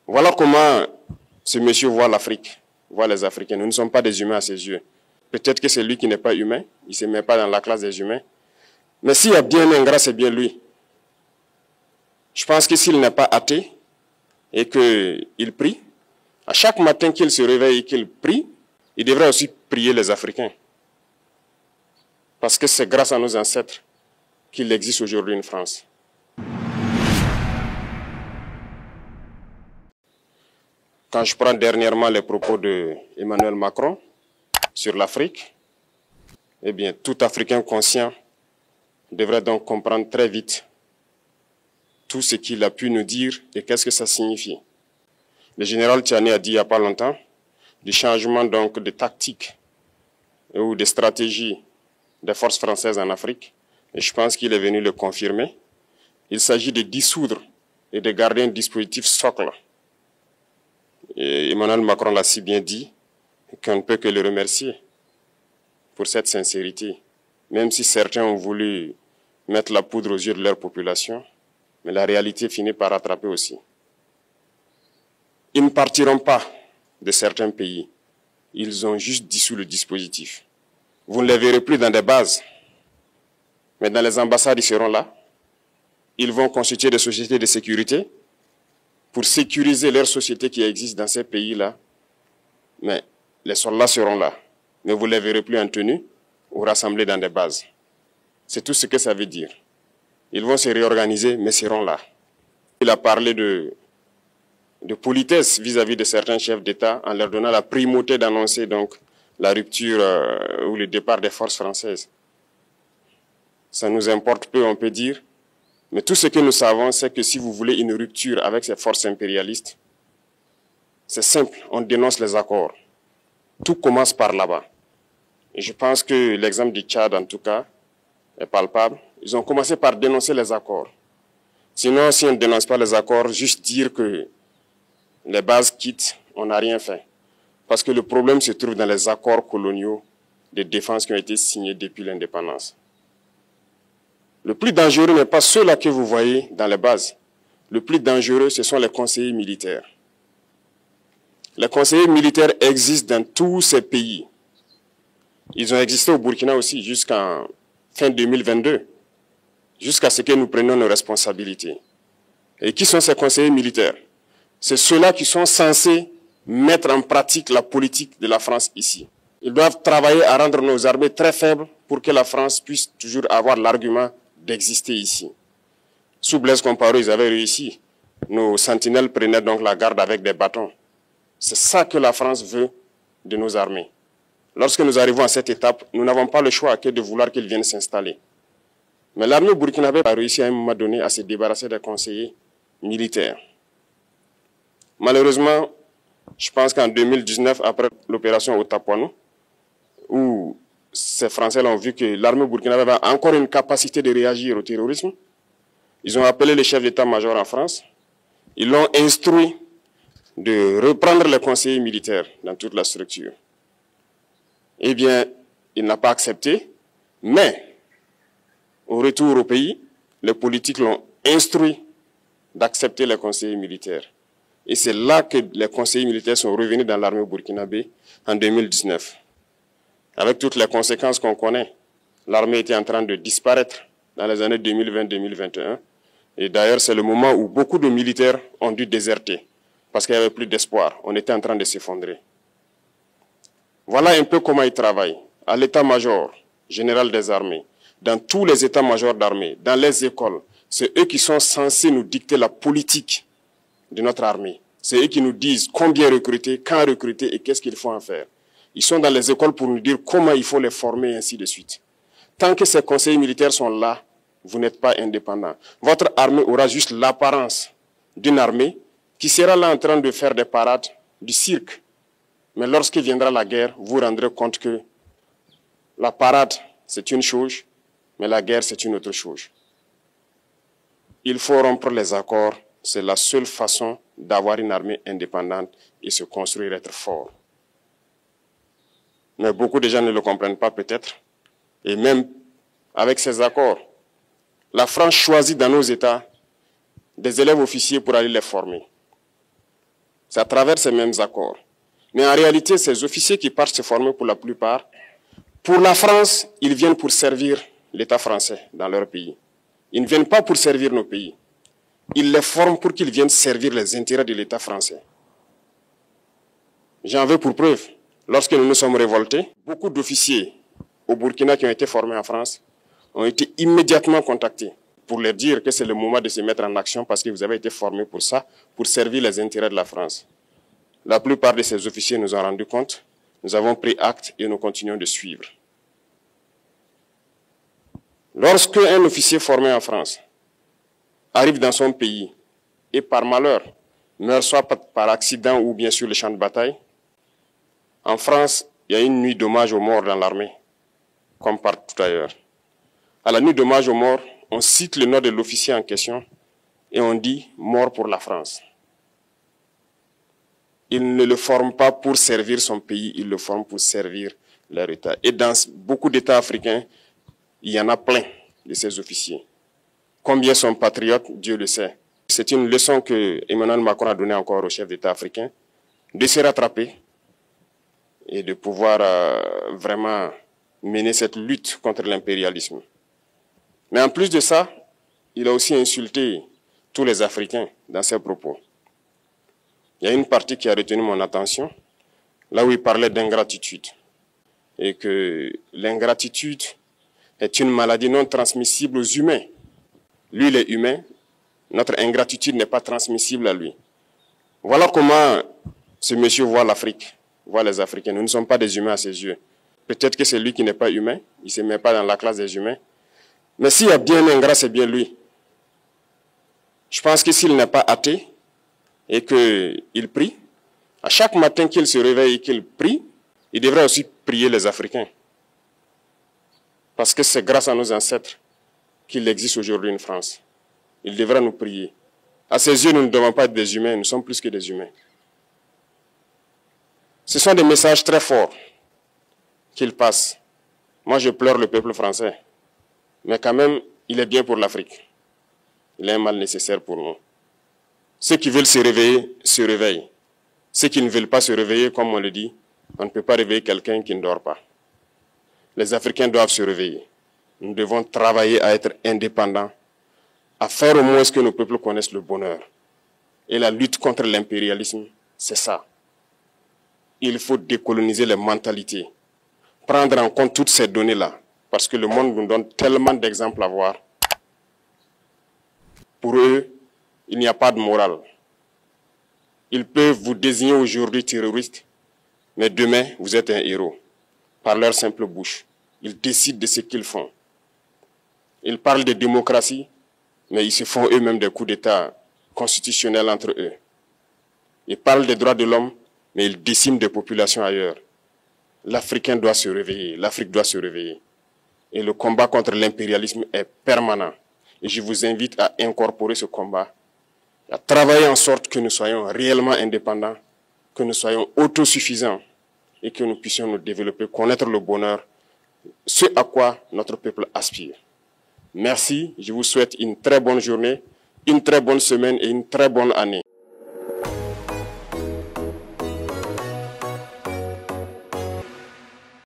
Voilà comment ce monsieur voit l'Afrique, voit les Africains. Nous ne sommes pas des humains à ses yeux. Peut-être que c'est lui qui n'est pas humain, il ne se met pas dans la classe des humains. Mais s'il y a bien un ingrat, c'est bien lui. Je pense que s'il n'est pas athée et qu'il prie, à chaque matin qu'il se réveille et qu'il prie, il devrait aussi prier les Africains. Parce que c'est grâce à nos ancêtres qu'il existe aujourd'hui une France. Quand je prends dernièrement les propos d'Emmanuel Macron sur l'Afrique, eh bien, tout Africain conscient devrait donc comprendre très vite tout ce qu'il a pu nous dire et qu'est-ce que ça signifie. Le général Tiani a dit il n'y a pas longtemps du changement donc de tactique ou de stratégie des forces françaises en Afrique. Et je pense qu'il est venu le confirmer. Il s'agit de dissoudre et de garder un dispositif socle. Et Emmanuel Macron l'a si bien dit qu'on ne peut que le remercier pour cette sincérité. Même si certains ont voulu mettre la poudre aux yeux de leur population, mais la réalité finit par rattraper aussi. Ils ne partiront pas de certains pays. Ils ont juste dissous le dispositif. Vous ne les verrez plus dans des bases, mais dans les ambassades, ils seront là. Ils vont constituer des sociétés de sécurité pour sécuriser leurs sociétés qui existent dans ces pays-là. Mais les soldats seront là. Mais vous ne les verrez plus en tenue ou rassemblés dans des bases. C'est tout ce que ça veut dire. Ils vont se réorganiser, mais seront là. Il a parlé de politesse vis-à-vis de certains chefs d'État en leur donnant la primauté d'annoncer donc la rupture ou le départ des forces françaises. Ça nous importe peu, on peut dire. Mais tout ce que nous savons, c'est que si vous voulez une rupture avec ces forces impérialistes, c'est simple, on dénonce les accords. Tout commence par là-bas. Et je pense que l'exemple du Tchad, en tout cas, est palpable. Ils ont commencé par dénoncer les accords. Sinon, si on ne dénonce pas les accords, juste dire que les bases quittent, on n'a rien fait. Parce que le problème se trouve dans les accords coloniaux de défense qui ont été signés depuis l'indépendance. Le plus dangereux n'est pas ceux-là que vous voyez dans les bases. Le plus dangereux, ce sont les conseillers militaires. Les conseillers militaires existent dans tous ces pays. Ils ont existé au Burkina aussi jusqu'en fin 2022, jusqu'à ce que nous prenions nos responsabilités. Et qui sont ces conseillers militaires? C'est ceux-là qui sont censés mettre en pratique la politique de la France ici. Ils doivent travailler à rendre nos armées très faibles pour que la France puisse toujours avoir l'argument d'exister ici. Sous Blaise Compaoré, ils avaient réussi. Nos sentinelles prenaient donc la garde avec des bâtons. C'est ça que la France veut de nos armées. Lorsque nous arrivons à cette étape, nous n'avons pas le choix que de vouloir qu'ils viennent s'installer. Mais l'armée burkinabé a réussi à un moment donné à se débarrasser des conseillers militaires. Malheureusement, je pense qu'en 2019, après l'opération Otapouanou, où ces Français ont vu que l'armée burkinabé avait encore une capacité de réagir au terrorisme, ils ont appelé le chef d'état-major en France, ils l'ont instruit de reprendre les conseillers militaires dans toute la structure. Eh bien, il n'a pas accepté, mais au retour au pays, les politiques l'ont instruit d'accepter les conseillers militaires. Et c'est là que les conseillers militaires sont revenus dans l'armée burkinabé en 2019. Avec toutes les conséquences qu'on connaît, l'armée était en train de disparaître dans les années 2020-2021. Et d'ailleurs, c'est le moment où beaucoup de militaires ont dû déserter parce qu'il n'y avait plus d'espoir. On était en train de s'effondrer. Voilà un peu comment ils travaillent. À l'état-major général des armées, dans tous les états-majors d'armée, dans les écoles, c'est eux qui sont censés nous dicter la politique de notre armée. C'est eux qui nous disent combien recruter, quand recruter et qu'est-ce qu'il faut en faire. Ils sont dans les écoles pour nous dire comment il faut les former et ainsi de suite. Tant que ces conseillers militaires sont là, vous n'êtes pas indépendant. Votre armée aura juste l'apparence d'une armée qui sera là en train de faire des parades, du cirque. Mais lorsque viendra la guerre, vous vous rendrez compte que la parade, c'est une chose, mais la guerre, c'est une autre chose. Il faut rompre les accords. C'est la seule façon d'avoir une armée indépendante et se construire, être fort. Mais beaucoup de gens ne le comprennent pas peut-être. Et même avec ces accords, la France choisit dans nos États des élèves officiers pour aller les former. C'est à travers ces mêmes accords. Mais en réalité, ces officiers qui partent se former pour la plupart, pour la France, ils viennent pour servir l'État français dans leur pays. Ils ne viennent pas pour servir nos pays. Ils les forment pour qu'ils viennent servir les intérêts de l'État français. J'en veux pour preuve. Lorsque nous nous sommes révoltés, beaucoup d'officiers au Burkina qui ont été formés en France ont été immédiatement contactés pour leur dire que c'est le moment de se mettre en action parce que vous avez été formés pour ça, pour servir les intérêts de la France. La plupart de ces officiers nous ont rendu compte, nous avons pris acte et nous continuons de suivre. Lorsque un officier formé en France arrive dans son pays et par malheur meurt soit par accident ou bien sur le champ de bataille, en France, il y a une nuit d'hommage aux morts dans l'armée, comme partout ailleurs. À la nuit d'hommage aux morts, on cite le nom de l'officier en question et on dit « mort pour la France ». Il ne le forme pas pour servir son pays, il le forme pour servir leur État. Et dans beaucoup d'États africains, il y en a plein de ces officiers. Combien sont patriotes, Dieu le sait. C'est une leçon que Emmanuel Macron a donnée encore aux chefs d'État africains, de se rattraper et de pouvoir vraiment mener cette lutte contre l'impérialisme. Mais en plus de ça, il a aussi insulté tous les Africains dans ses propos. Il y a une partie qui a retenu mon attention, là où il parlait d'ingratitude. Et que l'ingratitude est une maladie non transmissible aux humains. Lui, il est humain, notre ingratitude n'est pas transmissible à lui. Voilà comment ce monsieur voit l'Afrique, voit les Africains. Nous ne sommes pas des humains à ses yeux. Peut-être que c'est lui qui n'est pas humain, il ne se met pas dans la classe des humains. Mais s'il y a bien un ingrat, c'est bien lui. Je pense que s'il n'est pas athée et qu'il prie, à chaque matin qu'il se réveille et qu'il prie, il devrait aussi prier les Africains. Parce que c'est grâce à nos ancêtres qu'il existe aujourd'hui une France. Il devra nous prier. À ses yeux, nous ne devons pas être des humains, nous sommes plus que des humains. Ce sont des messages très forts qu'il passe. Moi, je pleure le peuple français. Mais quand même, il est bien pour l'Afrique. Il est un mal nécessaire pour nous. Ceux qui veulent se réveiller, se réveillent. Ceux qui ne veulent pas se réveiller, comme on le dit, on ne peut pas réveiller quelqu'un qui ne dort pas. Les Africains doivent se réveiller. Nous devons travailler à être indépendants, à faire au moins ce que nos peuples connaissent le bonheur. Et la lutte contre l'impérialisme, c'est ça. Il faut décoloniser les mentalités, prendre en compte toutes ces données-là, parce que le monde nous donne tellement d'exemples à voir. Pour eux, il n'y a pas de morale. Ils peuvent vous désigner aujourd'hui terroriste, mais demain, vous êtes un héros. Par leur simple bouche, ils décident de ce qu'ils font. Ils parlent de démocratie, mais ils se font eux-mêmes des coups d'État constitutionnels entre eux. Ils parlent des droits de l'homme, mais ils déciment des populations ailleurs. L'Africain doit se réveiller, l'Afrique doit se réveiller. Et le combat contre l'impérialisme est permanent. Et je vous invite à incorporer ce combat, à travailler en sorte que nous soyons réellement indépendants, que nous soyons autosuffisants et que nous puissions nous développer, connaître le bonheur, ce à quoi notre peuple aspire. Merci, je vous souhaite une très bonne journée, une très bonne semaine et une très bonne année.